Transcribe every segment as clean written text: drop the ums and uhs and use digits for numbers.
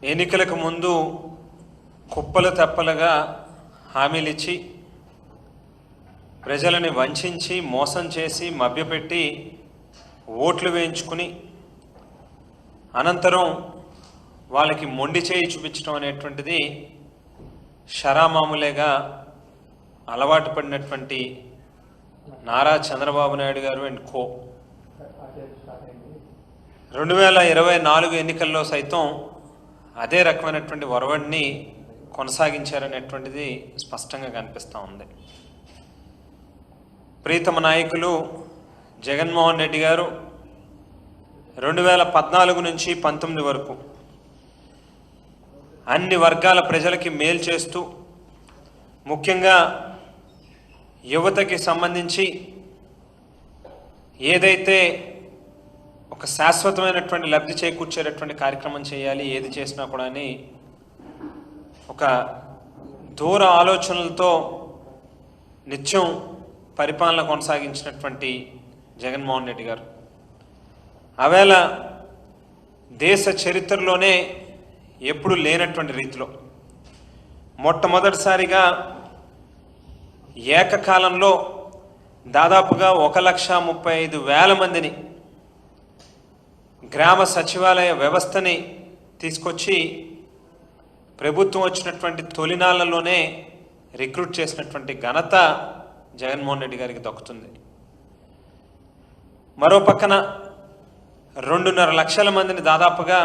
ఎన్నికలకు ముందు కుప్పలు తెప్పలుగా హామీలిచ్చి ప్రజలని వంచించి మోసం చేసి మభ్యపెట్టి ఓట్లు వేయించుకుని అనంతరం వాళ్ళకి మొండి చేయి చూపించడం అనేటువంటిది షరామామూలేగా అలవాటు పడినటువంటి నారా చంద్రబాబు నాయుడు గారు అండ్ కో 2024 ఎన్నికల్లో సైతం అదే రకమైనటువంటి ఒరవడిని కొనసాగించారనేటువంటిది స్పష్టంగా కనిపిస్తూ ఉంది. ప్రీతమ నాయకులు జగన్మోహన్ రెడ్డి గారు 2014 నుంచి 19 వరకు అన్ని వర్గాల ప్రజలకి మేలు చేస్తూ ముఖ్యంగా యువతకి సంబంధించి ఏదైతే ఒక శాశ్వతమైనటువంటి లబ్ధి చేకూర్చేటటువంటి కార్యక్రమం చేయాలి, ఏది చేసినా కూడా అని ఒక దూర ఆలోచనలతో నిత్యం పరిపాలన కొనసాగించినటువంటి జగన్మోహన్ రెడ్డి గారు ఆవేళ దేశ చరిత్రలోనే ఎప్పుడు లేనటువంటి రీతిలో మొట్టమొదటిసారిగా ఏకకాలంలో దాదాపుగా 1,35,000 మందిని గ్రామ సచివాలయ వ్యవస్థని తీసుకొచ్చి ప్రభుత్వం వచ్చినటువంటి తొలినాళ్లలోనే రిక్రూట్ చేసినటువంటి ఘనత జగన్మోహన్ రెడ్డి గారికి దక్కుతుంది. మరో పక్కన 2.5 లక్షల మందిని దాదాపుగా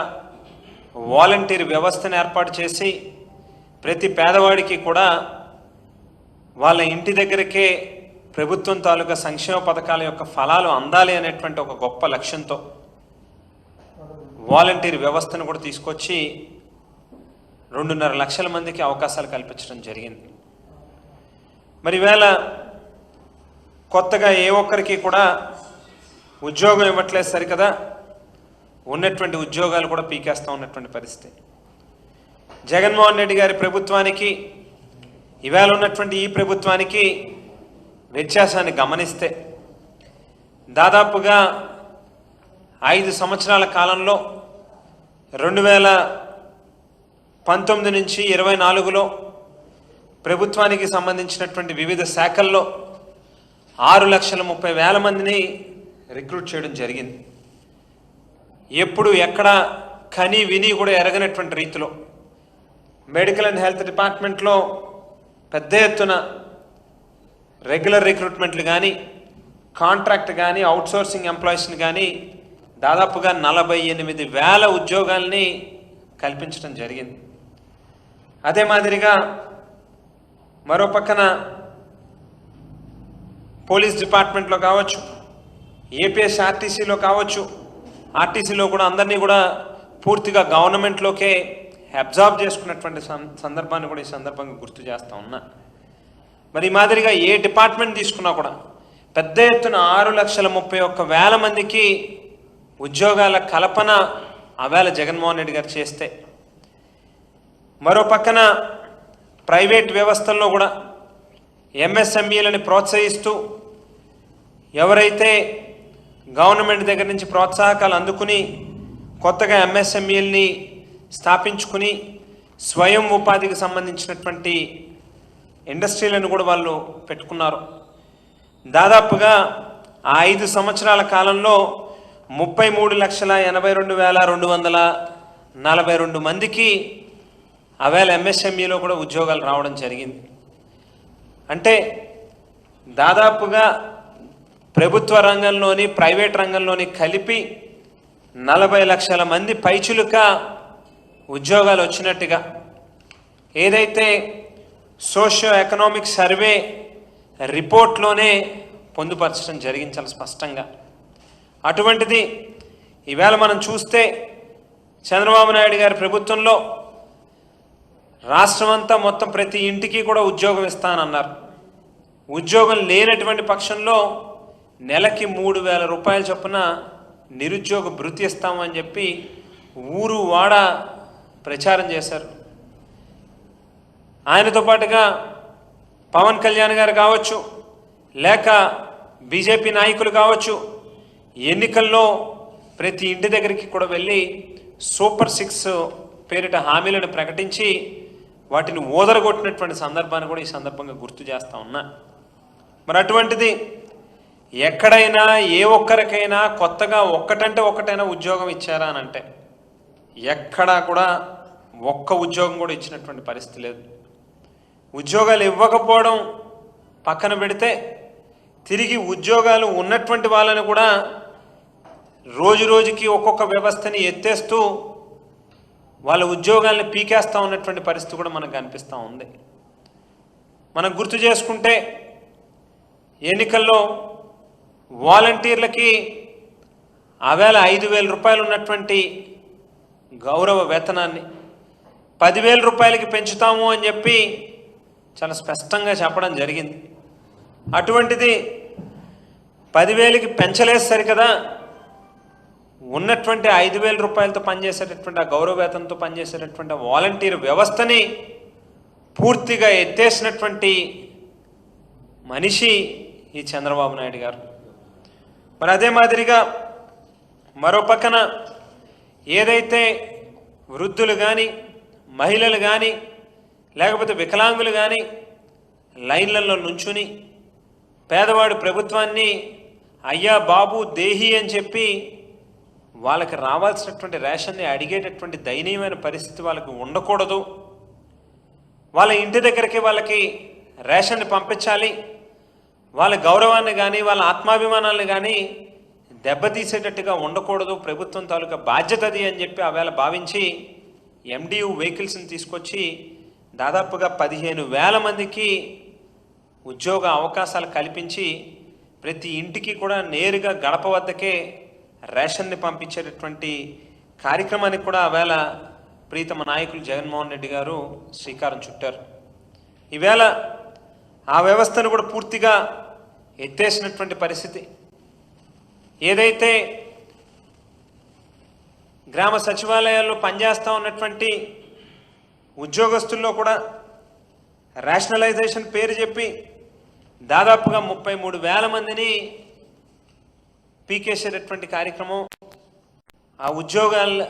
వాలంటీర్ వ్యవస్థను ఏర్పాటు చేసి ప్రతి పేదవాడికి కూడా వాళ్ళ ఇంటి దగ్గరకే ప్రభుత్వం తాలూకా సంక్షేమ పథకాల యొక్క ఫలాలు అందాలి అనేటువంటి ఒక గొప్ప లక్ష్యంతో వాలంటీర్ వ్యవస్థను కూడా తీసుకొచ్చి 2.5 లక్షల మందికి అవకాశాలు కల్పించడం జరిగింది. మరి ఈవేళ కొత్తగా ఏ ఒక్కరికి కూడా ఉద్యోగం ఇవ్వట్లేదు సరికదా, ఉన్నటువంటి ఉద్యోగాలు కూడా పీకేస్తూ ఉన్నటువంటి పరిస్థితి. జగన్మోహన్ రెడ్డి గారి ప్రభుత్వానికి ఈవేళ ఉన్నటువంటి ఈ ప్రభుత్వానికి వ్యత్యాసాన్ని గమనిస్తే దాదాపుగా 5 సంవత్సరాల కాలంలో 2019 నుంచి 24లో ప్రభుత్వానికి సంబంధించినటువంటి వివిధ శాఖల్లో 6,30,000 మందిని రిక్రూట్ చేయడం జరిగింది. ఎప్పుడు ఎక్కడ కని విని కూడా ఎరగనటువంటి రీతిలో మెడికల్ అండ్ హెల్త్ డిపార్ట్మెంట్లో పెద్ద ఎత్తున రెగ్యులర్ రిక్రూట్మెంట్లు కానీ కాంట్రాక్ట్ కానీ అవుట్సోర్సింగ్ ఎంప్లాయీస్ని కానీ దాదాపుగా 48,000 ఉద్యోగాల్ని కల్పించడం జరిగింది. అదే మాదిరిగా మరో పక్కన పోలీస్ డిపార్ట్మెంట్లో కావచ్చు, ఏపీఎస్ఆర్టీసీలో కావచ్చు, ఆర్టీసీలో కూడా అందరినీ కూడా పూర్తిగా గవర్నమెంట్లోకే అబ్జార్బ్ చేసుకున్నటువంటి సందర్భాన్ని కూడా ఈ సందర్భంగా గుర్తు చేస్తూ ఉన్నా. మరి ఈ మాదిరిగా ఏ డిపార్ట్మెంట్ తీసుకున్నా కూడా పెద్ద ఎత్తున 6,31,000 మందికి ఉద్యోగాల కల్పన ఆవేళ జగన్మోహన్ రెడ్డి గారు చేస్తే, మరో పక్కన ప్రైవేట్ వ్యవస్థల్లో కూడా ఎంఎస్ఎంఈలని ప్రోత్సహిస్తూ ఎవరైతే గవర్నమెంట్ దగ్గర నుంచి ప్రోత్సాహకాలు అందుకుని కొత్తగా ఎంఎస్ఎంఈలని స్థాపించుకుని స్వయం ఉపాధికి సంబంధించినటువంటి ఇండస్ట్రీలను కూడా వాళ్ళు పెట్టుకున్నారు. దాదాపుగా ఆ 5 సంవత్సరాల కాలంలో 33,82,242 మందికి ఆవేళ ఎంఎస్ఎంఈలో కూడా ఉద్యోగాలు రావడం జరిగింది. అంటే దాదాపుగా ప్రభుత్వ రంగంలోని ప్రైవేట్ రంగంలోని కలిపి 40 లక్షల మంది పైచులుక ఉద్యోగాలు వచ్చినట్టుగా ఏదైతే సోషియో ఎకనామిక్ సర్వే రిపోర్ట్లోనే పొందుపరచడం జరిగింది చాలా స్పష్టంగా. అటువంటిది ఈవేళ మనం చూస్తే చంద్రబాబు నాయుడు గారి ప్రభుత్వంలో రాష్ట్రం అంతా మొత్తం ప్రతి ఇంటికి కూడా ఉద్యోగం ఇస్తానన్నారు. ఉద్యోగం లేనటువంటి పక్షంలో నెలకి 3,000 రూపాయల చొప్పున నిరుద్యోగ భృతి ఇస్తామని చెప్పి ఊరు వాడ ప్రచారం చేశారు. ఆయనతో పాటుగా పవన్ కళ్యాణ్ గారు కావచ్చు, లేక బీజేపీ నాయకులు కావచ్చు, ఎన్నికల్లో ప్రతి ఇంటి దగ్గరికి కూడా వెళ్ళి సూపర్ 6 పేరిట హామీలను ప్రకటించి వాటిని ఓదరగొట్టినటువంటి సందర్భాన్ని కూడా ఈ సందర్భంగా గుర్తు చేస్తా ఉన్నా. మరి అటువంటిది ఎక్కడైనా ఏ ఒక్కరికైనా కొత్తగా ఒక్కటంటే ఒక్కటైనా ఉద్యోగం ఇచ్చారా అని అంటే ఎక్కడా కూడా ఒక్క ఉద్యోగం కూడా ఇచ్చినటువంటి పరిస్థితి లేదు. ఉద్యోగాలు ఇవ్వకపోవడం పక్కన పెడితే తిరిగి ఉద్యోగాలు ఉన్నటువంటి వాళ్ళని కూడా రోజు రోజుకి ఒక్కొక్క వ్యవస్థని ఎత్తేస్తూ వాళ్ళ ఉద్యోగాలను పీకేస్తూ ఉన్నటువంటి పరిస్థితి కూడా మనకు కనిపిస్తూ ఉంది. మనం గుర్తు చేసుకుంటే ఎన్నికల్లో వాలంటీర్లకి ఆవేళ 5,000 రూపాయలు ఉన్నటువంటి గౌరవ వేతనాన్ని 10,000 రూపాయలకి పెంచుతాము అని చెప్పి చాలా స్పష్టంగా చెప్పడం జరిగింది. అటువంటిది 10,000కి పెంచలేదు సరికదా, ఉన్నటువంటి 5,000 రూపాయలతో పనిచేసేటటువంటి ఆ గౌరవ వేతనంతో పనిచేసేటటువంటి వాలంటీర్ వ్యవస్థని పూర్తిగా ఎత్తేసినటువంటి మనిషి ఈ చంద్రబాబు నాయుడు గారు. మరి అదే మాదిరిగా మరో పక్కన ఏదైతే వృద్ధులు కానీ మహిళలు కానీ లేకపోతే వికలాంగులు కానీ లైన్లలో నుంచుని పేదవాడు ప్రభుత్వాన్ని అయ్యా బాబు దేహి అని చెప్పి వాళ్ళకి రావాల్సినటువంటి రేషన్ని అడిగేటటువంటి దయనీయమైన పరిస్థితి వాళ్ళకి ఉండకూడదు. వాళ్ళ ఇంటి దగ్గరికి వాళ్ళకి రేషన్ని పంపించాలి. వాళ్ళ గౌరవాన్ని కానీ వాళ్ళ ఆత్మాభిమానాలను కానీ దెబ్బతీసేటట్టుగా ఉండకూడదు. ప్రభుత్వం తాలూకా బాధ్యత అది అని చెప్పి ఆవేళ భావించి MDU వెహికల్స్ని తీసుకొచ్చి దాదాపుగా 15,000 మందికి ఉద్యోగ అవకాశాలు కల్పించి ప్రతి ఇంటికి కూడా నేరుగా గడప వద్దకే రేషన్ని పంపించేటటువంటి కార్యక్రమానికి కూడా ఆవేళ ప్రీతమ నాయకులు జగన్మోహన్ రెడ్డి గారు శ్రీకారం చుట్టారు. ఈవేళ ఆ వ్యవస్థను కూడా పూర్తిగా ఎత్తేసినటువంటి పరిస్థితి. ఏదైతే గ్రామ సచివాలయాల్లో పనిచేస్తూ ఉన్నటువంటి ఉద్యోగస్తుల్లో కూడా రేషనలైజేషన్ పేరు చెప్పి దాదాపుగా 33,000 మందిని పీకేసేటటువంటి కార్యక్రమం, ఆ ఉద్యోగాల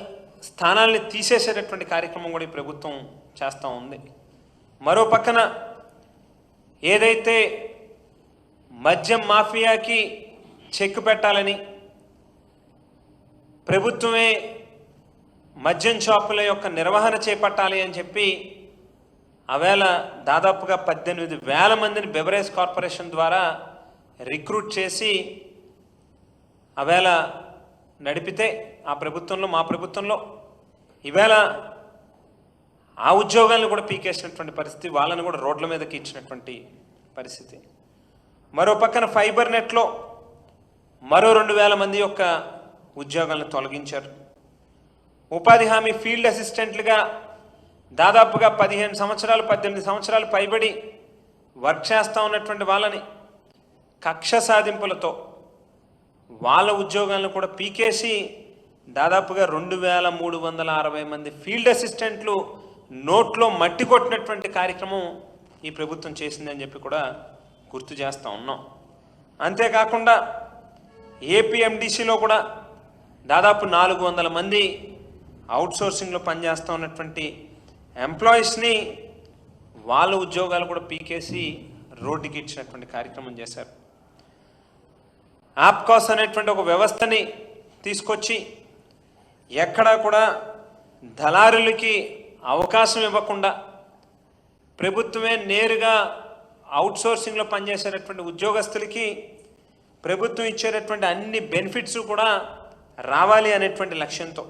స్థానాల్ని తీసేసేటటువంటి కార్యక్రమం కూడా ఈ ప్రభుత్వం చేస్తూ ఉంది. మరో పక్కన ఏదైతే మద్యం మాఫియాకి చెక్ పెట్టాలని ప్రభుత్వమే మద్యం షాపుల యొక్క నిర్వహణ చేపట్టాలి అని చెప్పి ఆవేళ దాదాపుగా 18,000 మందిని బెవరేజ్ కార్పొరేషన్ ద్వారా రిక్రూట్ చేసి ఆవేళ నడిపితే ఆ ప్రభుత్వంలో మా ప్రభుత్వంలో ఈవేళ ఆ ఉద్యోగాలను కూడా పీకేసినటువంటి పరిస్థితి, వాళ్ళని కూడా రోడ్ల మీదకి ఇచ్చినటువంటి పరిస్థితి. మరో పక్కన ఫైబర్ నెట్లో మరో 2,000 మంది యొక్క ఉద్యోగాలను తొలగించారు. ఉపాధి హామీ ఫీల్డ్ అసిస్టెంట్లుగా దాదాపుగా 15 సంవత్సరాలు 18 సంవత్సరాలు పైబడి వర్క్ చేస్తూ ఉన్నటువంటి వాళ్ళని కక్ష సాధింపులతో వాళ్ళ ఉద్యోగాలను కూడా పీకేసి దాదాపుగా 2,360 మంది ఫీల్డ్ అసిస్టెంట్లు నోట్లో మట్టి కొట్టినటువంటి కార్యక్రమం ఈ ప్రభుత్వం చేసిందని చెప్పి కూడా గుర్తు చేస్తూ ఉన్నాం. అంతేకాకుండా APMDCలో కూడా దాదాపు 400 మంది అవుట్సోర్సింగ్లో పనిచేస్తూ ఉన్నటువంటి ఎంప్లాయీస్ని వాళ్ళ ఉద్యోగాలు కూడా పీకేసి రోడ్డుకి ఇచ్చినటువంటి కార్యక్రమం చేశారు. ఆప్కాస్ అనేటువంటి ఒక వ్యవస్థని తీసుకొచ్చి ఎక్కడా కూడా దళారులకి అవకాశం ఇవ్వకుండా ప్రభుత్వమే నేరుగా అవుట్సోర్సింగ్లో పనిచేసేటటువంటి ఉద్యోగస్తులకి ప్రభుత్వం ఇచ్చేటటువంటి అన్ని బెనిఫిట్స్ కూడా రావాలి అనేటువంటి లక్ష్యంతో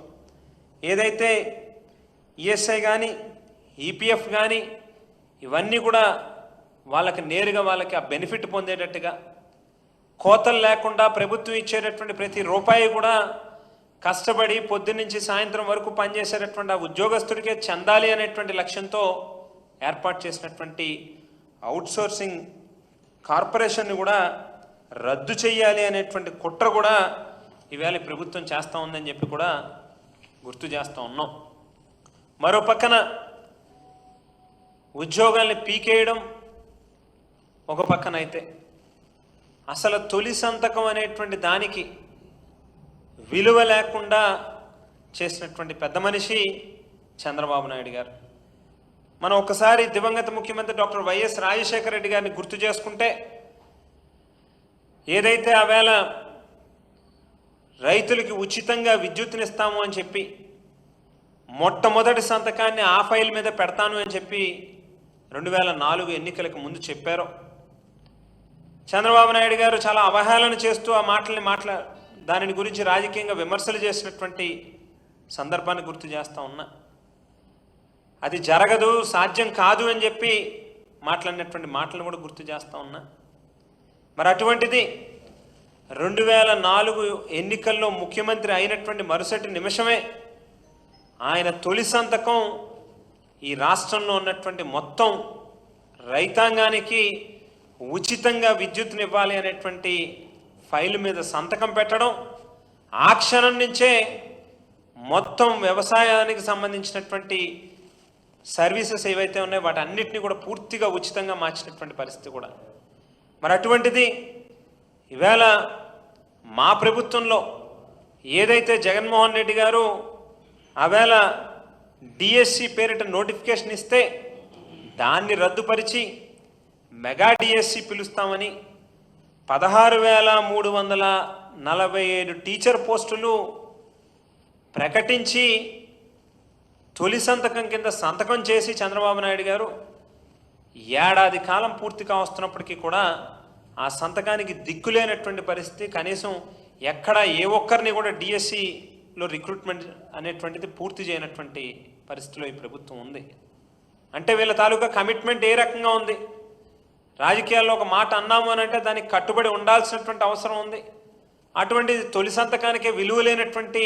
ఏదైతే ESI కానీ EPF కానీ ఇవన్నీ కూడా వాళ్ళకి నేరుగా వాళ్ళకి ఆ బెనిఫిట్ పొందేటట్టుగా కోతలు లేకుండా ప్రభుత్వం ఇచ్చేటటువంటి ప్రతి రూపాయి కూడా కష్టపడి పొద్దున్నుంచి సాయంత్రం వరకు పనిచేసేటటువంటి ఆ ఉద్యోగస్తుడికే చెందాలి అనేటువంటి లక్ష్యంతో ఏర్పాటు చేసినటువంటి అవుట్సోర్సింగ్ కార్పొరేషన్ని కూడా రద్దు చేయాలి అనేటువంటి కుట్ర కూడా ఈవేళ ప్రభుత్వం చేస్తూ ఉందని చెప్పి కూడా గుర్తు చేస్తూ ఉన్నాం. మరో పక్కన ఉద్యోగాల్ని పీకేయడం ఒక పక్కన అయితే అసలు తొలి సంతకం అనేటువంటి దానికి విలువ లేకుండా చేసినటువంటి పెద్ద మనిషి చంద్రబాబు నాయుడు గారు. మనం ఒక్కసారి దివంగత ముఖ్యమంత్రి డాక్టర్ వైఎస్ రాజశేఖర రెడ్డి గారిని గుర్తు చేసుకుంటే, ఏదైతే ఆవేళ రైతులకి ఉచితంగా విద్యుత్తునిస్తాము అని చెప్పి మొట్టమొదటి సంతకాన్ని ఆ ఫైల్ మీద పెడతాను అని చెప్పి 2004 ఎన్నికలకు ముందు చెప్పారు. చంద్రబాబు నాయుడు గారు చాలా అవహేళన చేస్తూ ఆ మాటల్ని దానిని గురించి రాజకీయంగా విమర్శలు చేసినటువంటి సందర్భాన్ని గుర్తు చేస్తూ ఉన్నా. అది జరగదు, సాధ్యం కాదు అని చెప్పి మాట్లాడినటువంటి మాటలను కూడా గుర్తు చేస్తూ ఉన్నా. మరి అటువంటిది 2004 ఎన్నికల్లో ముఖ్యమంత్రి అయినటువంటి మరుసటి నిమిషమే ఆయన తొలి సంతకం ఈ రాష్ట్రంలో ఉన్నటువంటి మొత్తం రైతాంగానికి ఉచితంగా విద్యుత్తునివ్వాలి అనేటువంటి ఫైల్ మీద సంతకం పెట్టడం, ఆ క్షణం నుంచే మొత్తం వ్యవసాయానికి సంబంధించినటువంటి సర్వీసెస్ ఏవైతే ఉన్నాయో వాటి అన్నిటినీ కూడా పూర్తిగా ఉచితంగా మార్చినటువంటి పరిస్థితి కూడా. మరి అటువంటిది ఈవేళ మా ప్రభుత్వంలో ఏదైతే జగన్మోహన్ రెడ్డి గారు ఆవేళ డిఎస్సి పేరిట నోటిఫికేషన్ ఇస్తే దాన్ని రద్దుపరిచి మెగా డిఎస్సి పిలుస్తామని 16,347 టీచర్ పోస్టులు ప్రకటించి తొలి సంతకం కింద సంతకం చేసి చంద్రబాబు నాయుడు గారు ఏడాది కాలం పూర్తిగా వస్తున్నప్పటికీ కూడా ఆ సంతకానికి దిక్కులేనటువంటి పరిస్థితి. కనీసం ఎక్కడ ఏ ఒక్కరిని కూడా డిఎస్సిలో రిక్రూట్మెంట్ అనేటువంటిది పూర్తి చేయనటువంటి పరిస్థితిలో ఈ ప్రభుత్వం ఉంది. అంటే వీళ్ళ తాలూకా కమిట్మెంట్ ఏ రకంగా ఉంది? రాజకీయాల్లో ఒక మాట అన్నాము అని అంటే దానికి కట్టుబడి ఉండాల్సినటువంటి అవసరం ఉంది. అటువంటి తొలి సంతకానికే విలువ లేనటువంటి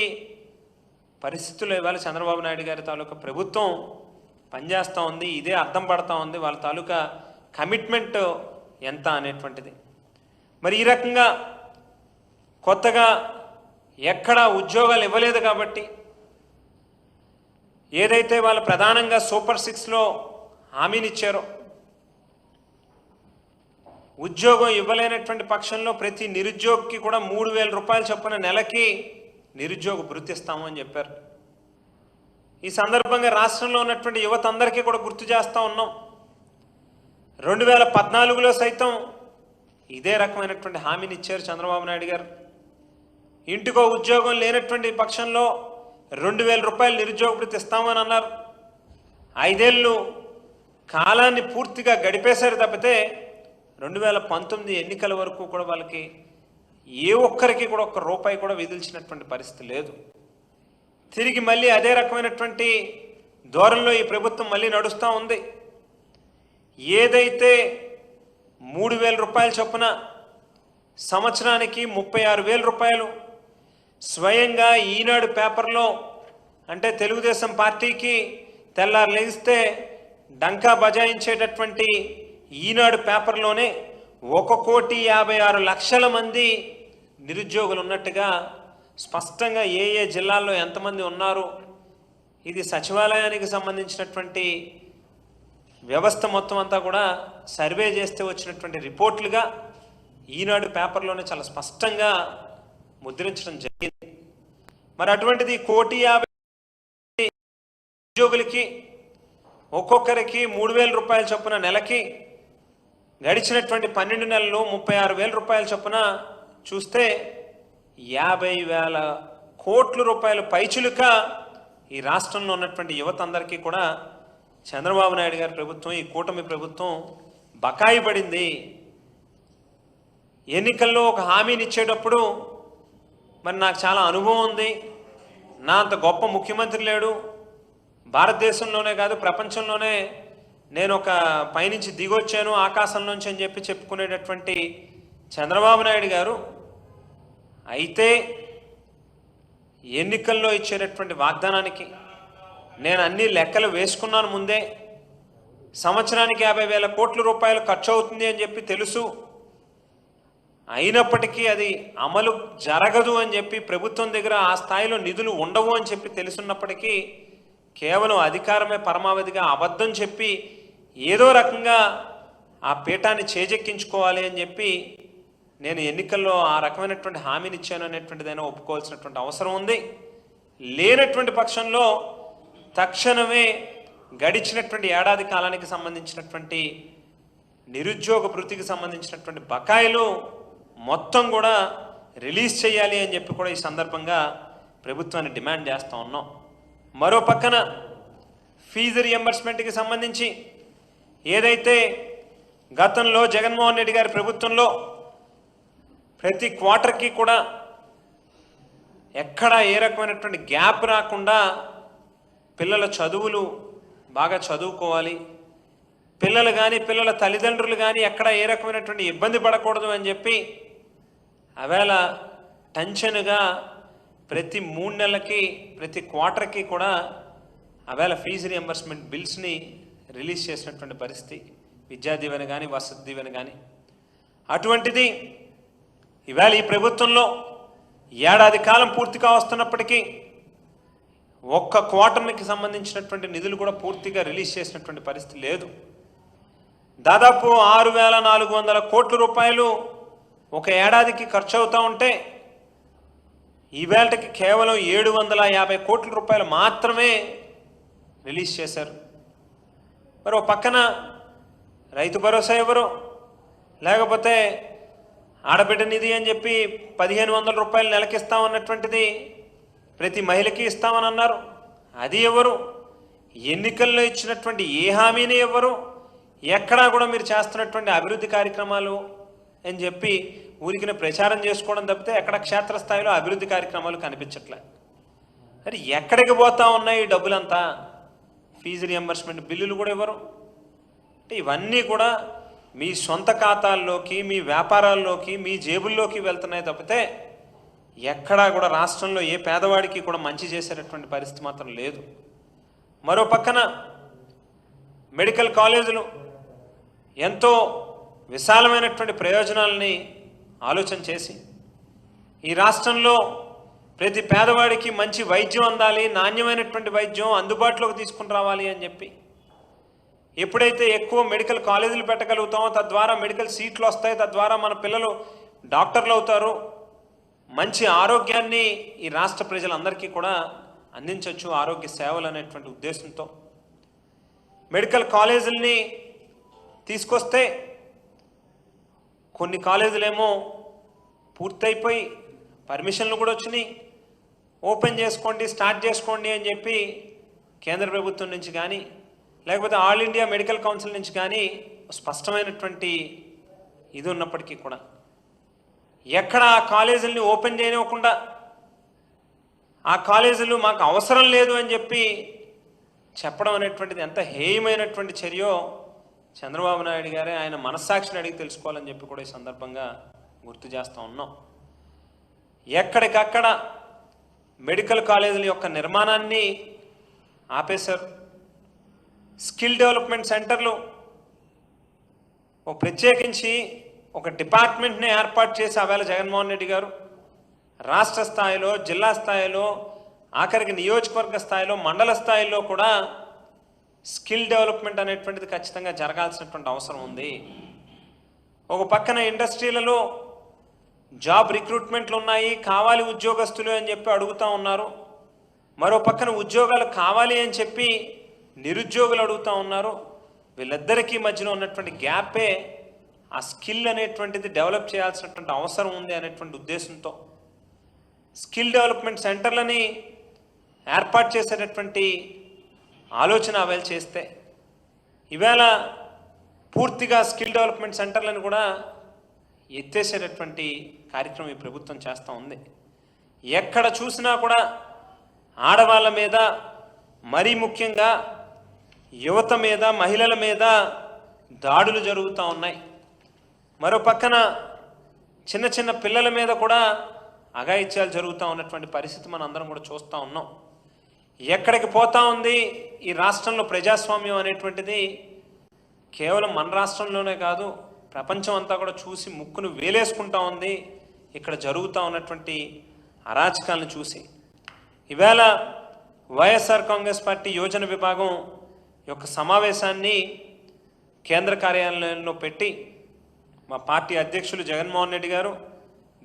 పరిస్థితుల్లో ఇవాళ చంద్రబాబు నాయుడు గారి తాలూకా ప్రభుత్వం పనిచేస్తూ ఉంది. ఇదే అర్థం పడతా ఉంది వాళ్ళ తాలూకా కమిట్మెంట్ ఎంత అనేటువంటిది. మరి ఈ రకంగా కొత్తగా ఎక్కడా ఉద్యోగాలు ఇవ్వలేదు కాబట్టి ఏదైతే వాళ్ళు ప్రధానంగా సూపర్ 6లో హామీనిచ్చారో, ఉద్యోగం ఇవ్వలేనటువంటి పక్షంలో ప్రతి నిరుద్యోగికి కూడా 3,000 రూపాయలు చొప్పున నెలకి నిరుద్యోగ భృతి ఇస్తాము అని చెప్పారు. ఈ సందర్భంగా రాష్ట్రంలో ఉన్నటువంటి యువత అందరికీ కూడా గుర్తు చేస్తూ ఉన్నాం. 2014లో సైతం ఇదే రకమైనటువంటి హామీని ఇచ్చారు చంద్రబాబు నాయుడు గారు. ఇంటికో ఉద్యోగం లేనటువంటి పక్షంలో 2,000 రూపాయలు నిరుద్యోగ భృతి ఇస్తామని అన్నారు. 5 ఏళ్ళు కాలాన్ని పూర్తిగా గడిపేశారు తప్పితే 2019 ఎన్నికల వరకు కూడా వాళ్ళకి ఏ ఒక్కరికి కూడా ఒక్క రూపాయి కూడా విధించినటువంటి పరిస్థితి లేదు. తిరిగి మళ్ళీ అదే రకమైనటువంటి ధోరణిలో ఈ ప్రభుత్వం మళ్ళీ నడుస్తూ ఉంది. ఏదైతే 3,000 రూపాయల చొప్పున సంవత్సరానికి 36,000 రూపాయలు స్వయంగా ఈనాడు పేపర్లో, అంటే తెలుగుదేశం పార్టీకి తెల్లారు లెగిస్తే డంకా బజాయించేటటువంటి ఈనాడు పేపర్లోనే 1,56,00,000 మంది నిరుద్యోగులు ఉన్నట్టుగా స్పష్టంగా ఏ ఏ జిల్లాల్లో ఎంతమంది ఉన్నారు, ఇది సచివాలయానికి సంబంధించినటువంటి వ్యవస్థ మొత్తం అంతా కూడా సర్వే చేస్తే వచ్చినటువంటి రిపోర్ట్లుగా ఈనాడు పేపర్లోనే చాలా స్పష్టంగా ముద్రించడం జరిగింది. మరి అటువంటిది 1,50,000 ఉద్యోగులకి ఒక్కొక్కరికి 3,000 రూపాయల చొప్పున నెలకి గడిచినటువంటి 12 నెలలు 36,000 రూపాయల చొప్పున చూస్తే 50,000 కోట్ల రూపాయల పైచులుక ఈ రాష్ట్రంలో ఉన్నటువంటి యువత అందరికీ కూడా చంద్రబాబు నాయుడు గారి ప్రభుత్వం, ఈ కూటమి ప్రభుత్వం బకాయి పడింది. ఎన్నికల్లో ఒక హామీని ఇచ్చేటప్పుడు మరి నాకు చాలా అనుభవం ఉంది, నా అంత గొప్ప ముఖ్యమంత్రి లేడు, భారతదేశంలోనే కాదు ప్రపంచంలోనే నేను ఒక పైనుంచి దిగొచ్చాను ఆకాశంలోంచి అని చెప్పి చెప్పుకునేటటువంటి చంద్రబాబు నాయుడు గారు అయితే ఎన్నికల్లో ఇచ్చేటటువంటి వాగ్దానానికి నేను అన్ని లెక్కలు వేసుకున్నాను ముందే. సంవత్సరానికి 50,000 కోట్ల రూపాయలు ఖర్చు అవుతుంది అని చెప్పి తెలుసు, అయినప్పటికీ అది అమలు జరగదు అని చెప్పి ప్రభుత్వం దగ్గర ఆ స్థాయిలో నిధులు ఉండవు అని చెప్పి తెలుసున్నప్పటికీ కేవలం అధికారమే పరమావధిగా అబద్ధం చెప్పి ఏదో రకంగా ఆ పీఠాన్ని చేజెక్కించుకోవాలి అని చెప్పి నేను ఎన్నికల్లో ఆ రకమైనటువంటి హామీని ఇచ్చాను అనేటువంటిదైనా ఒప్పుకోవాల్సినటువంటి అవసరం ఉంది. లేనటువంటి పక్షంలో తక్షణమే గడిచినటువంటి ఏడాది కాలానికి సంబంధించినటువంటి నిరుద్యోగ భృతికి సంబంధించినటువంటి బకాయిలు మొత్తం కూడా రిలీజ్ చేయాలి అని చెప్పి కూడా ఈ సందర్భంగా ప్రభుత్వాన్ని డిమాండ్ చేస్తూ ఉన్నాం. మరో పక్కన ఫీజు రియంబర్స్మెంట్కి సంబంధించి ఏదైతే గతంలో జగన్మోహన్ రెడ్డి గారి ప్రభుత్వంలో ప్రతి క్వార్టర్కి కూడా ఎక్కడ ఏ రకమైనటువంటి గ్యాప్ రాకుండా పిల్లల చదువులు బాగా చదువుకోవాలి, పిల్లలు కానీ పిల్లల తల్లిదండ్రులు కానీ ఎక్కడ ఏ రకమైనటువంటి ఇబ్బంది పడకూడదు అని చెప్పి అవేళ టెన్షన్గా ప్రతి 3 నెలలకి ప్రతి క్వార్టర్కి కూడా అవేళ ఫీజు రియంబర్స్మెంట్ బిల్స్ని రిలీజ్ చేసినటువంటి పరిస్థితి, విద్యా దీవెన కానీ వసతి దీవెన కానీ. అటువంటిది ఇవాళ ఈ ప్రభుత్వంలో ఏడాది కాలం పూర్తిగా వస్తున్నప్పటికీ ఒక్క క్వార్టర్కి సంబంధించినటువంటి నిధులు కూడా పూర్తిగా రిలీజ్ చేసినటువంటి పరిస్థితి లేదు. దాదాపు 6,400 కోట్ల రూపాయలు ఒక ఏడాదికి ఖర్చు అవుతూ ఉంటే ఈవేళకి కేవలం 750 కోట్ల రూపాయలు మాత్రమే రిలీజ్ చేశారు. మరి ఒక పక్కన రైతు భరోసా ఎవరు, లేకపోతే ఆడబిడ్డ నిధి అని చెప్పి 1,500 రూపాయలు నెలకిస్తామన్నటువంటిది ప్రతి మహిళకి ఇస్తామని అన్నారు, అది ఎవరు? ఎన్నికల్లో ఇచ్చినటువంటి ఏ హామీని ఎవరు? ఎక్కడా కూడా మీరు చేస్తున్నటువంటి అభివృద్ధి కార్యక్రమాలు అని చెప్పి ఊరికిన ప్రచారం చేసుకోవడం తప్పితే ఎక్కడ క్షేత్రస్థాయిలో అభివృద్ధి కార్యక్రమాలు కనిపించట్లే. మరి ఎక్కడికి పోతా ఉన్నాయి ఈ డబ్బులంతా? ఫీజు రియంబర్స్మెంట్ బిల్లులు కూడా ఎవరు? అంటే ఇవన్నీ కూడా మీ సొంత ఖాతాల్లోకి, మీ వ్యాపారాల్లోకి, మీ జేబుల్లోకి వెళ్తున్నాయి తప్పితే ఎక్కడా కూడా రాష్ట్రంలో ఏ పేదవాడికి కూడా మంచి చేసేటటువంటి పరిస్థితి మాత్రం లేదు. మరో పక్కన మెడికల్ కాలేజీలు ఎంతో విశాలమైనటువంటి ప్రయోజనాలని ఆలోచన చేసి ఈ రాష్ట్రంలో ప్రతి పేదవాడికి మంచి వైద్యం అందాలి, నాణ్యమైనటువంటి వైద్యం అందుబాటులోకి తీసుకుని రావాలి అని చెప్పి ఎప్పుడైతే ఎక్కువ మెడికల్ కాలేజీలు పెట్టగలుగుతామో తద్వారా మెడికల్ సీట్లు వస్తాయి, తద్వారా మన పిల్లలు డాక్టర్లు అవుతారు, మంచి ఆరోగ్యాన్ని ఈ రాష్ట్ర ప్రజలందరికీ కూడా అందించవచ్చు ఆరోగ్య సేవలు అనేటువంటి ఉద్దేశంతో మెడికల్ కాలేజీలని తీసుకొస్తే కొన్ని కాలేజీలేమో పూర్తయిపోయి పర్మిషన్లు కూడా వచ్చినాయి, ఓపెన్ చేసుకోండి, స్టార్ట్ చేసుకోండి అని చెప్పి కేంద్ర ప్రభుత్వం నుంచి కానీ లేకపోతే ఆల్ ఇండియా మెడికల్ కౌన్సిల్ నుంచి కానీ స్పష్టమైనటువంటి ఇది ఉన్నప్పటికీ కూడా ఎక్కడ ఆ కాలేజీలని ఓపెన్ చేయనివ్వకుండా ఆ కాలేజీలు మాకు అవసరం లేదు అని చెప్పి చెప్పడం అనేటువంటిది ఎంత హేయమైనటువంటి చర్యో చంద్రబాబు నాయుడు గారే ఆయన మనస్సాక్షిని అడిగి తెలుసుకోవాలని చెప్పి కూడా ఈ సందర్భంగా గుర్తు చేస్తూ ఉన్నాం. ఎక్కడికక్కడ మెడికల్ కాలేజీల యొక్క నిర్మాణాన్ని ఆపేశారు. స్కిల్ డెవలప్మెంట్ సెంటర్లు ప్రత్యేకించి ఒక డిపార్ట్మెంట్ని ఏర్పాటు చేసి ఆవేళ జగన్మోహన్ రెడ్డి గారు రాష్ట్ర స్థాయిలో, జిల్లా స్థాయిలో, ఆఖరికి నియోజకవర్గ స్థాయిలో, మండల స్థాయిలో కూడా స్కిల్ డెవలప్మెంట్ అనేటువంటిది ఖచ్చితంగా జరగాల్సినటువంటి అవసరం ఉంది. ఒక పక్కన ఇండస్ట్రీలలో జాబ్ రిక్రూట్మెంట్లు ఉన్నాయి, కావాలి ఉద్యోగస్తులు అని చెప్పి అడుగుతూ ఉన్నారు. మరో పక్కన ఉద్యోగాలు కావాలి అని చెప్పి నిరుద్యోగులు అడుగుతూ ఉన్నారు. వీళ్ళిద్దరికీ మధ్యలో ఉన్నటువంటి గ్యాపే ఆ స్కిల్ అనేటువంటిది డెవలప్ చేయాల్సినటువంటి అవసరం ఉంది అనేటువంటి ఉద్దేశంతో స్కిల్ డెవలప్మెంట్ సెంటర్లని ఏర్పాటు చేసేటటువంటి ఆలోచన అవేళ చేస్తే ఈవేళ పూర్తిగా స్కిల్ డెవలప్మెంట్ సెంటర్లను కూడా ఎత్తేసేటటువంటి కార్యక్రమం ఈ ప్రభుత్వం చేస్తూ ఉంది. ఎక్కడ చూసినా కూడా ఆడవాళ్ళ మీద, మరీ ముఖ్యంగా యువత మీద, మహిళల మీద దాడులు జరుగుతూ ఉన్నాయి. మరో పక్కన చిన్న చిన్న పిల్లల మీద కూడా అఘాయిత్యాలు జరుగుతూ ఉన్నటువంటి పరిస్థితి మనం అందరం కూడా చూస్తూ ఉన్నాం. ఎక్కడికి పోతా ఉంది ఈ రాష్ట్రంలో ప్రజాస్వామ్యం అనేటువంటిది? కేవలం మన రాష్ట్రంలోనే కాదు, ప్రపంచం అంతా కూడా చూసి ముక్కును వేలేసుకుంటా ఉంది ఇక్కడ జరుగుతూ ఉన్నటువంటి అరాచకాలను చూసి. ఈవేళ వైఎస్ఆర్ కాంగ్రెస్ పార్టీ యోజన విభాగం యొక్క సమావేశాన్ని కేంద్ర కార్యాలయంలో పెట్టి మా పార్టీ అధ్యక్షులు జగన్మోహన్ రెడ్డి గారు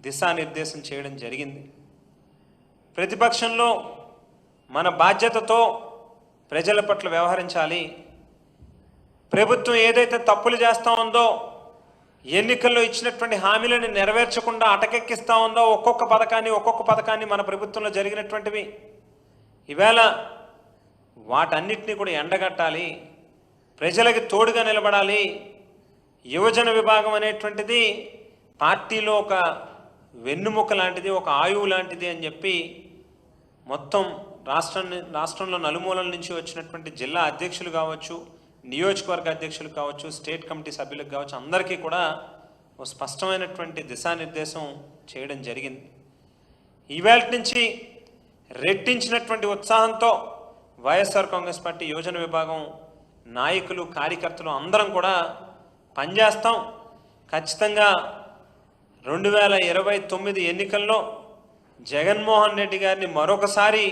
దిశానిర్దేశం చేయడం జరిగింది. ప్రతిపక్షంలో మన బాధ్యతతో ప్రజల పట్ల వ్యవహరించాలి. ప్రభుత్వం ఏదైతే తప్పులు చేస్తూ ఉందో, ఎన్నికల్లో ఇచ్చినటువంటి హామీలను నెరవేర్చకుండా అటకెక్కిస్తూ ఉందో, ఒక్కొక్క పథకాన్ని మన ప్రభుత్వంలో జరిగినటువంటివి, ఈవేళ వాటన్నిటినీ కూడా ఎండగట్టాలి, ప్రజలకి తోడుగా నిలబడాలి. యువజన విభాగం అనేటువంటిది పార్టీలో ఒక వెన్నుముక లాంటిది, ఒక ఆయువు లాంటిది అని చెప్పి మొత్తం రాష్ట్రంలో నలుమూలల నుంచి వచ్చినటువంటి జిల్లా అధ్యక్షులు కావచ్చు, నియోజకవర్గ అధ్యక్షులు కావచ్చు, స్టేట్ కమిటీ సభ్యులకు కావచ్చు, అందరికీ కూడా ఒక స్పష్టమైనటువంటి దిశానిర్దేశం చేయడం జరిగింది. ఈవేళ నుంచి రెట్టించినటువంటి ఉత్సాహంతో వైఎస్ఆర్ కాంగ్రెస్ పార్టీ యువజన విభాగం నాయకులు, కార్యకర్తలు అందరం కూడా పనిచేస్తాం. ఖచ్చితంగా 2029 ఎన్నికల్లో జగన్మోహన్ రెడ్డి గారిని మరొకసారి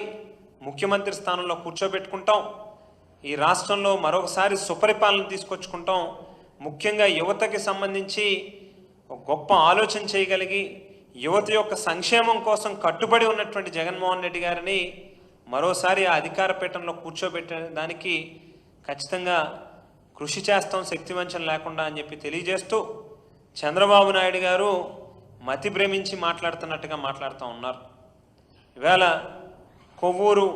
ముఖ్యమంత్రి స్థానంలో కూర్చోబెట్టుకుంటాం. ఈ రాష్ట్రంలో మరొకసారి సుపరిపాలన తీసుకొచ్చుకుంటాం. ముఖ్యంగా యువతకి సంబంధించి ఒక గొప్ప ఆలోచన చేయగలిగి యువత యొక్క సంక్షేమం కోసం కట్టుబడి ఉన్నటువంటి జగన్మోహన్ రెడ్డి గారిని మరోసారి ఆ అధికార పీఠంలో కూర్చోబెట్టడానికి ఖచ్చితంగా కృషి చేస్తాం, శక్తివంచన లేకుండా అని చెప్పి తెలియజేస్తూ, చంద్రబాబు నాయుడు గారు మతి భ్రమించి మాట్లాడుతున్నట్టుగా మాట్లాడుతూ ఉన్నారు. ఇవాళ కొవ్వూరు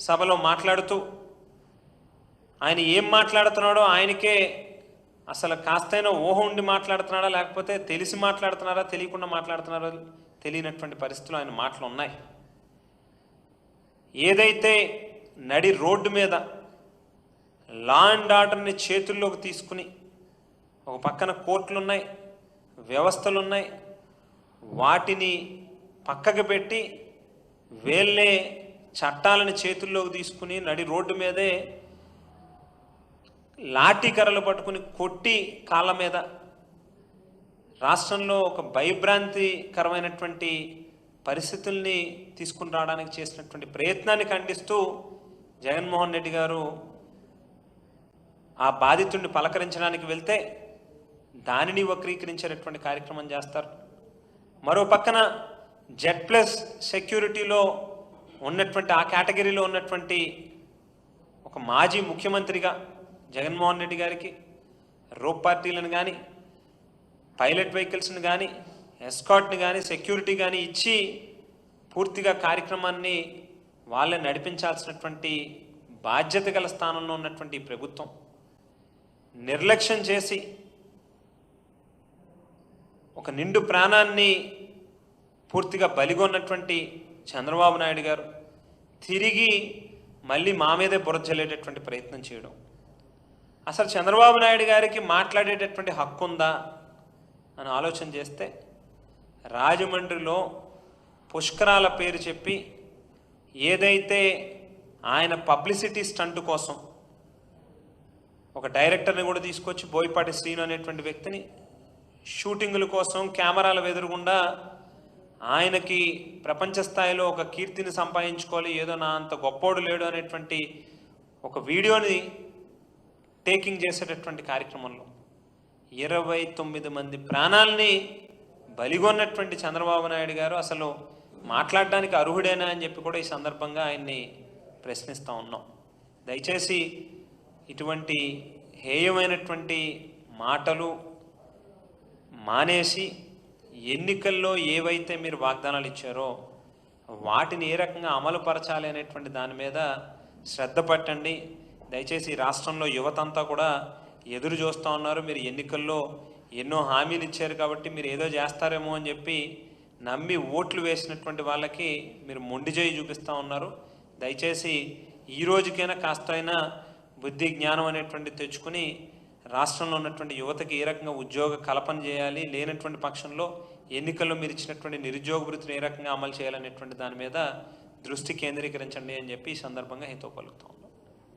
సభలో మాట్లాడుతూ ఆయన ఏం మాట్లాడుతున్నాడో ఆయనకే అసలు కాస్తైనా ఊహ ఉండి మాట్లాడుతున్నాడా, లేకపోతే తెలిసి మాట్లాడుతున్నారా, తెలియకుండా మాట్లాడుతున్నారో తెలియనటువంటి పరిస్థితులు ఆయన మాటలు ఉన్నాయి. ఏదైతే నడి రోడ్డు మీద లా అండ్ ఆర్డర్ని చేతుల్లోకి తీసుకుని ఒక పక్కన కోర్టులు ఉన్నాయి, వ్యవస్థలు ఉన్నాయి, వాటిని పక్కకు పెట్టి వేళ్ళే చట్టాలను చేతుల్లోకి తీసుకుని నడి రోడ్డు మీదే లాఠీ కర్రలు పట్టుకుని కొట్టి కాళ్ళ మీద రాష్ట్రంలో ఒక భయభ్రాంతికరమైనటువంటి పరిస్థితుల్ని తీసుకుని రావడానికి చేసినటువంటి ప్రయత్నాన్ని ఖండిస్తూ జగన్మోహన్ రెడ్డి గారు ఆ బాధితుడిని పలకరించడానికి వెళ్తే దానిని వక్రీకరించేటటువంటి కార్యక్రమం చేస్తారు. మరో పక్కన Z+ సెక్యూరిటీలో ఉన్నటువంటి ఆ కేటగిరీలో ఉన్నటువంటి ఒక మాజీ ముఖ్యమంత్రిగా జగన్మోహన్ రెడ్డి గారికి రోప్ పార్టీలను కానీ, పైలట్ వెహికల్స్ని కానీ, ఎస్కాట్ని కానీ, సెక్యూరిటీ కానీ ఇచ్చి పూర్తిగా కార్యక్రమాన్ని వాళ్ళే నడిపించాల్సినటువంటి బాధ్యత గల స్థానంలో ఉన్నటువంటి ఈ ప్రభుత్వం నిర్లక్ష్యం చేసి ఒక నిండు ప్రాణాన్ని పూర్తిగా బలిగొన్నటువంటి చంద్రబాబు నాయుడు గారు తిరిగి మళ్ళీ మా మీదే బురద జల్లేటటువంటి ప్రయత్నం చేయడం, అసలు చంద్రబాబు నాయుడు గారికి మాట్లాడేటటువంటి హక్కు ఉందా అని ఆలోచన చేస్తే, రాజమండ్రిలో పుష్కరాల పేరు చెప్పి ఏదైతే ఆయన పబ్లిసిటీ స్టంట్ కోసం ఒక డైరెక్టర్ని కూడా తీసుకొచ్చి బోయపాటి శ్రీను అనేటువంటి వ్యక్తిని షూటింగుల కోసం కెమెరాల ఎదురుగుండా ఆయనకి ప్రపంచ స్థాయిలో ఒక కీర్తిని సంపాదించుకోవాలి, ఏదో నా అంత గొప్పోడు లేడు అనేటువంటి ఒక వీడియోని టేకింగ్ చేసేటటువంటి కార్యక్రమంలో 29 మంది ప్రాణాలని బలిగొన్నటువంటి చంద్రబాబు నాయుడు గారు అసలు మాట్లాడడానికి అర్హుడేనా అని చెప్పి కూడా ఈ సందర్భంగా ఆయన్ని ప్రశ్నిస్తూ ఉన్నాం. దయచేసి ఇటువంటి హేయమైనటువంటి మాటలు మానేసి ఎన్నికల్లో ఏవైతే మీరు వాగ్దానాలు ఇచ్చారో వాటిని ఏ రకంగా అమలు పరచాలి అనేటువంటి దాని మీద శ్రద్ధ పట్టండి. దయచేసి రాష్ట్రంలో యువతంతా కూడా ఎదురు చూస్తూ ఉన్నారు. మీరు ఎన్నికల్లో ఎన్నో హామీలు ఇచ్చారు కాబట్టి మీరు ఏదో చేస్తారేమో అని చెప్పి నమ్మి ఓట్లు వేసినటువంటి వాళ్ళకి మీరు మొండి చేయి చూపిస్తూ ఉన్నారు. దయచేసి ఈ రోజుకైనా కాస్తైనా బుద్ధి జ్ఞానం అనేటువంటి తెచ్చుకుని రాష్ట్రంలో ఉన్నటువంటి యువతకి ఏ రకంగా ఉద్యోగ కల్పన చేయాలి, లేనటువంటి పక్షంలో ఎన్నికల్లో మీరు ఇచ్చినటువంటి నిరుద్యోగ వృత్తిని ఏ రకంగా అమలు చేయాలనేటువంటి దాని మీద దృష్టి కేంద్రీకరించండి అని చెప్పి ఈ సందర్భంగా హితవు పలుకుతాం.